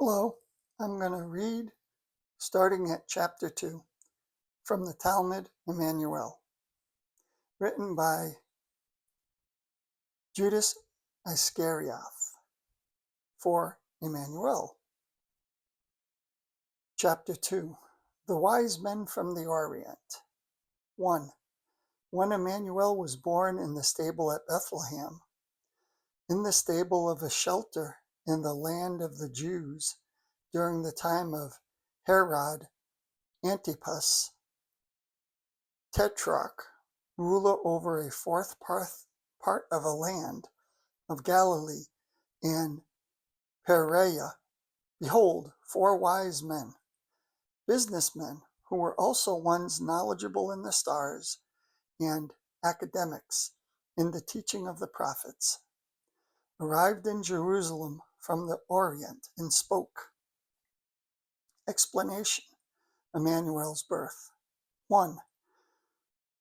Hello, I'm going to read starting at chapter 2 from the Talmud Emmanuel, written by Judas Iscarioth for Emmanuel. Chapter 2 The Wise Men from the Orient. 1. When Emmanuel was born in the stable at Bethlehem, in the stable of a shelter in the land of the Jews during the time of Herod Antipas, Tetrarch, ruler over a fourth part of a land of Galilee and Perea, behold, 4 wise men, businessmen, who were also ones knowledgeable in the stars and academics in the teaching of the prophets, arrived in Jerusalem from the Orient and spoke. Explanation: Emmanuel's birth. 1.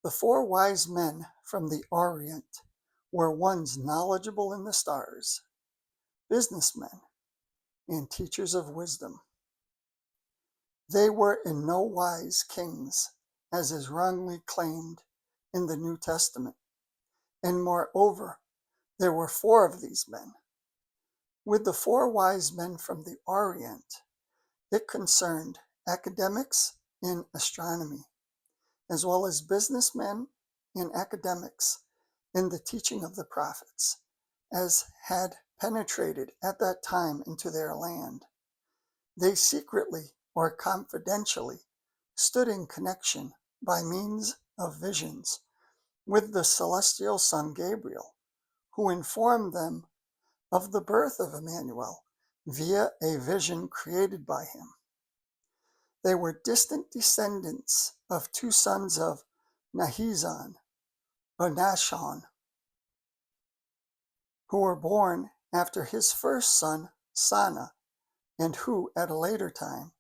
The 4 wise men from the Orient were ones knowledgeable in the stars, businessmen, and teachers of wisdom. They were in no wise kings, as is wrongly claimed in the New Testament, and moreover, there were 4 of these men. With the 4 wise men from the Orient, it concerned academics in astronomy, as well as businessmen and academics in the teaching of the prophets, as had penetrated at that time into their land. They secretly or confidentially stood in connection by means of visions with the celestial son Gabriel, who informed them of the birth of Emmanuel via a vision created by him. They were distant descendants of 2 sons of Nahizan, or Nashon, who were born after his first son, Sana, and who, at a later time,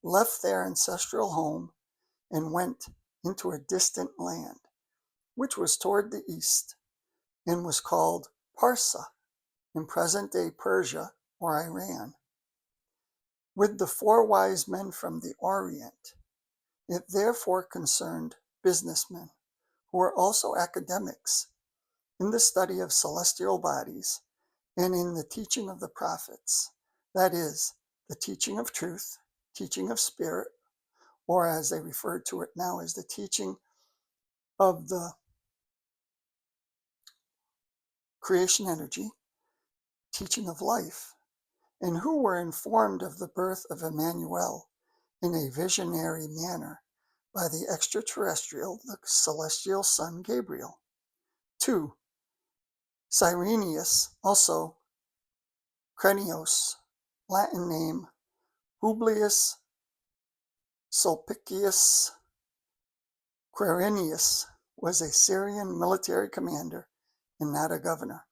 left their ancestral home and went into a distant land, which was toward the east, and was called Parsa, in present-day Persia or Iran. With the 4 wise men from the Orient, it therefore concerned businessmen, who were also academics in the study of celestial bodies and in the teaching of the prophets, that is, the teaching of truth, teaching of spirit, or as they refer to it now as the teaching of the creation energy, teaching of life, and who were informed of the birth of Emmanuel in a visionary manner by the extraterrestrial, the celestial son Gabriel. 2. Cyrenius, also Crenios, Latin name Publius Sulpicius Quirinius, was a Syrian military commander and not a governor.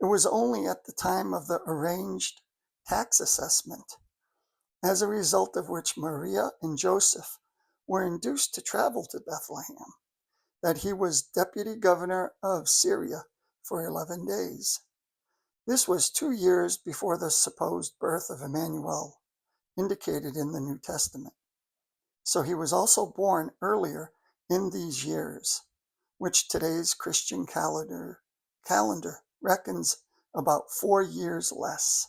It was only at the time of the arranged tax assessment, as a result of which Maria and Joseph were induced to travel to Bethlehem, that he was deputy governor of Syria for 11 days. This was 2 years before the supposed birth of Emmanuel, indicated in the New Testament. So he was also born earlier in these years, which today's Christian calendar reckons about 4 years less.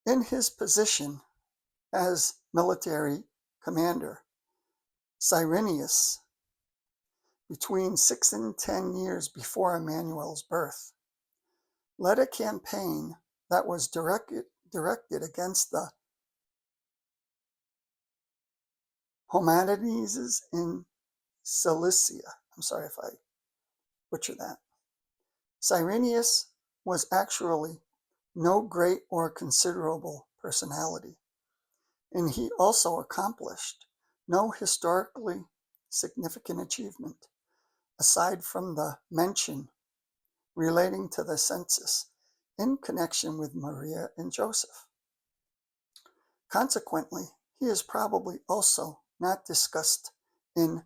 In his position as military commander, Cyrenius, between 6 and 10 years before Emmanuel's birth, led a campaign that was directed against the Homanides in Cilicia. I'm sorry if I butcher that. Cyrenius was actually no great or considerable personality, and he also accomplished no historically significant achievement, aside from the mention relating to the census in connection with Maria and Joseph. Consequently, he is probably also not discussed in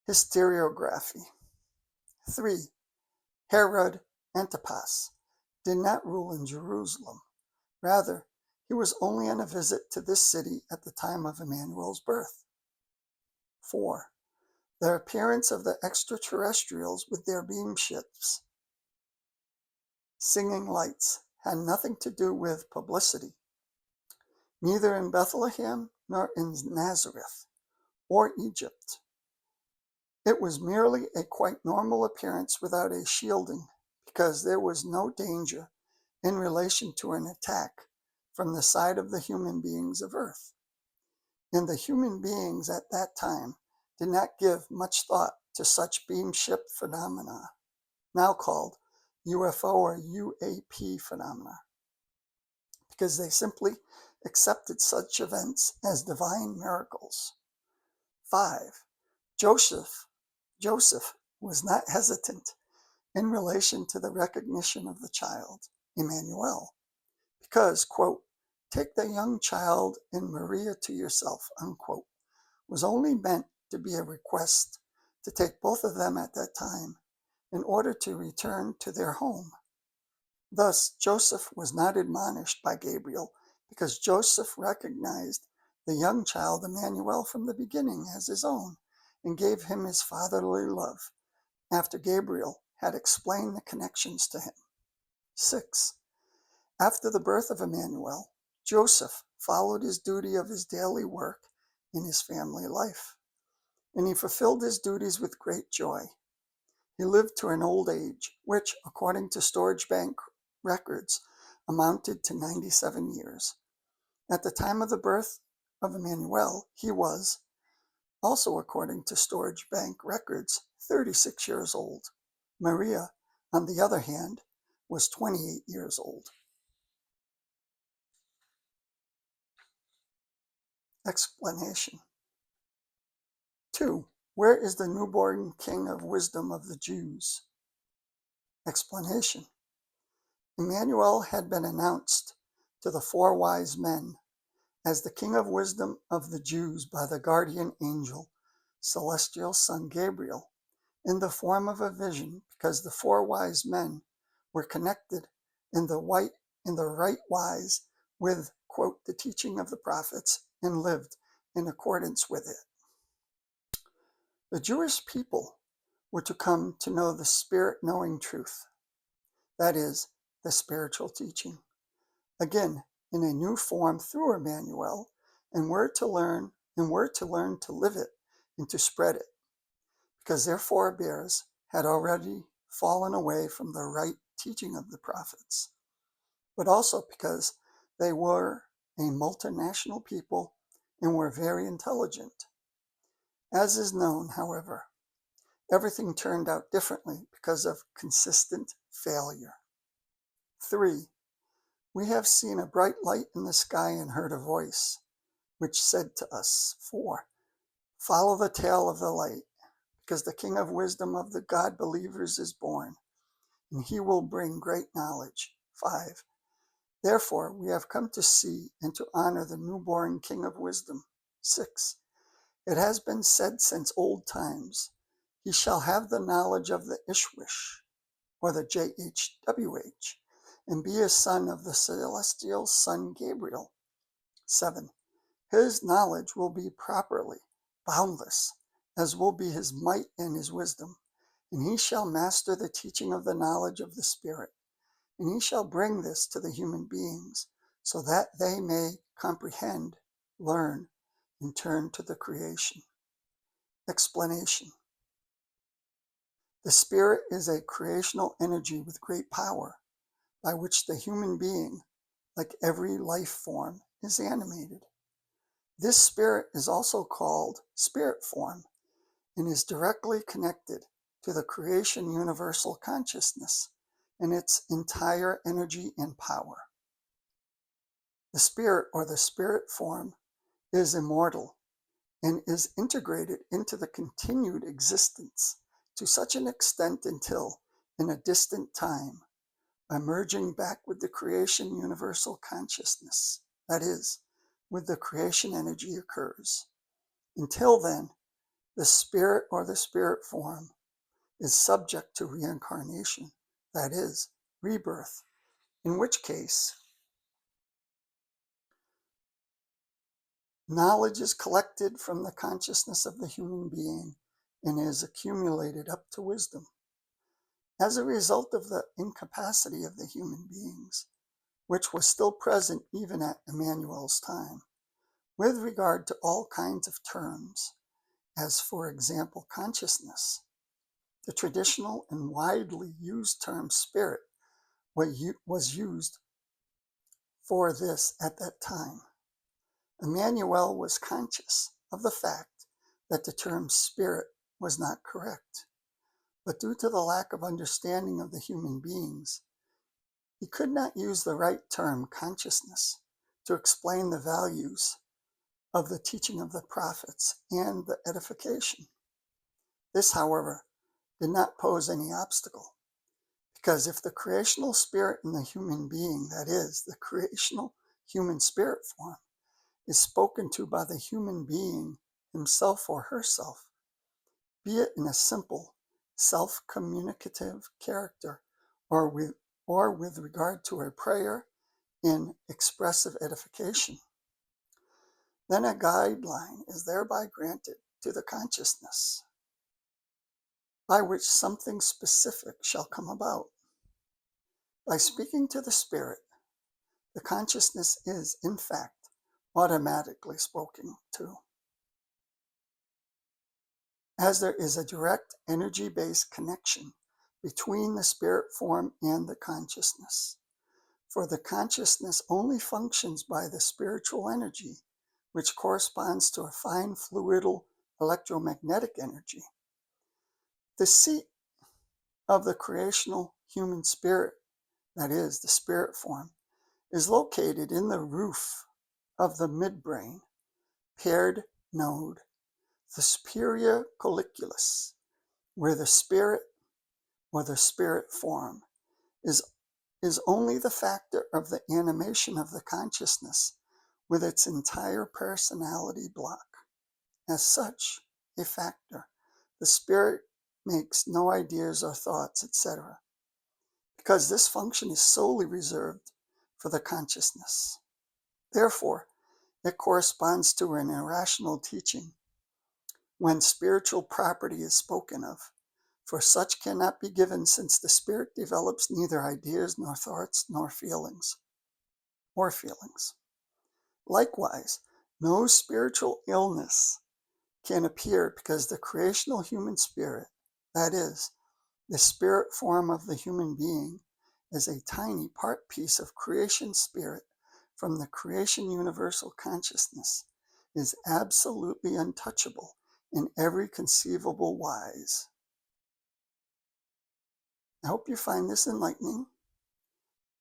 historiography. 3. Herod Antipas did not rule in Jerusalem. Rather, he was only on a visit to this city at the time of Emmanuel's birth. 4. The appearance of the extraterrestrials with their beam ships, singing lights, had nothing to do with publicity, neither in Bethlehem nor in Nazareth or Egypt. It was merely a quite normal appearance without a shielding, because there was no danger in relation to an attack from the side of the human beings of Earth. And the human beings at that time did not give much thought to such beam ship phenomena, now called UFO or UAP phenomena, because they simply accepted such events as divine miracles. 5. Joseph was not hesitant in relation to the recognition of the child, Emmanuel, because, quote, "Take the young child and Maria to yourself," unquote, was only meant to be a request to take both of them at that time in order to return to their home. Thus, Joseph was not admonished by Gabriel, because Joseph recognized the young child Emmanuel from the beginning as his own and gave him his fatherly love after Gabriel had explained the connections to him. 6. After the birth of Emmanuel, Joseph followed his duty of his daily work in his family life, and he fulfilled his duties with great joy. He lived to an old age, which, according to storage bank records, amounted to 97 years. At the time of the birth of Emmanuel, he was, also according to storage bank records, 36 years old. Maria, on the other hand, was 28 years old. Explanation. 2. Where is the newborn King of Wisdom of the Jews? Explanation. Emmanuel had been announced to the 4 wise men as the King of Wisdom of the Jews by the guardian angel, celestial son Gabriel, in the form of a vision, because the 4 wise men were connected in the right wise with, quote, the teaching of the prophets, and lived in accordance with it. The Jewish people were to come to know the spirit-knowing truth, that is, the spiritual teaching, again in a new form through Emmanuel, and were to learn to live it and to spread it, because their forebears had already fallen away from the right teaching of the prophets, but also because they were a multinational people and were very intelligent. As is known, however, everything turned out differently because of consistent failure. 3. We have seen a bright light in the sky and heard a voice, which said to us, 4. Follow the tail of the light, because the King of Wisdom of the God believers is born, and he will bring great knowledge. 5. Therefore, we have come to see and to honor the newborn King of Wisdom. 6. It has been said since old times, he shall have the knowledge of the Ishwish, or the JHWH, and be a son of the celestial son Gabriel. 7. His knowledge will be properly boundless, as will be his might and his wisdom, and he shall master the teaching of the knowledge of the Spirit, and he shall bring this to the human beings, so that they may comprehend, learn, and turn to the creation. Explanation. The Spirit is a creational energy with great power, by which the human being, like every life form, is animated. This spirit is also called spirit form and is directly connected to the creation universal consciousness and its entire energy and power. The spirit, or the spirit form, is immortal and is integrated into the continued existence to such an extent until, in a distant time, emerging back with the creation universal consciousness, that is, with the creation energy occurs. Until then, the spirit or the spirit form is subject to reincarnation, that is, rebirth, in which case knowledge is collected from the consciousness of the human being and is accumulated up to wisdom. As a result of the incapacity of the human beings, which was still present even at Emmanuel's time, with regard to all kinds of terms, as for example consciousness, the traditional and widely used term spirit was used for this at that time. Emmanuel was conscious of the fact that the term spirit was not correct, but due to the lack of understanding of the human beings, he could not use the right term consciousness to explain the values of the teaching of the prophets and the edification. This, however, did not pose any obstacle, because if the creational spirit in the human being, that is, the creational human spirit form, is spoken to by the human being himself or herself, be it in a simple, self-communicative character or with regard to a prayer in expressive edification, then a guideline is thereby granted to the consciousness by which something specific shall come about. By speaking to the spirit, the consciousness is, in fact, automatically spoken to, as there is a direct energy-based connection between the spirit form and the consciousness. For the consciousness only functions by the spiritual energy, which corresponds to a fine fluidal electromagnetic energy. The seat of the creational human spirit, that is, the spirit form, is located in the roof of the midbrain, paired node, the superior colliculus, where the spirit or the spirit form is only the factor of the animation of the consciousness with its entire personality block. As such, a factor, the spirit makes no ideas or thoughts, etc., because this function is solely reserved for the consciousness. Therefore, it corresponds to an irrational teaching when spiritual property is spoken of, for such cannot be given since the spirit develops neither ideas nor thoughts nor feelings. Likewise, no spiritual illness can appear because the creational human spirit, that is, the spirit form of the human being, is a tiny part piece of creation spirit from the creation universal consciousness, is absolutely untouchable in every conceivable wise. I hope you find this enlightening,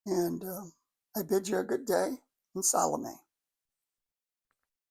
and I bid you a good day, and Salome.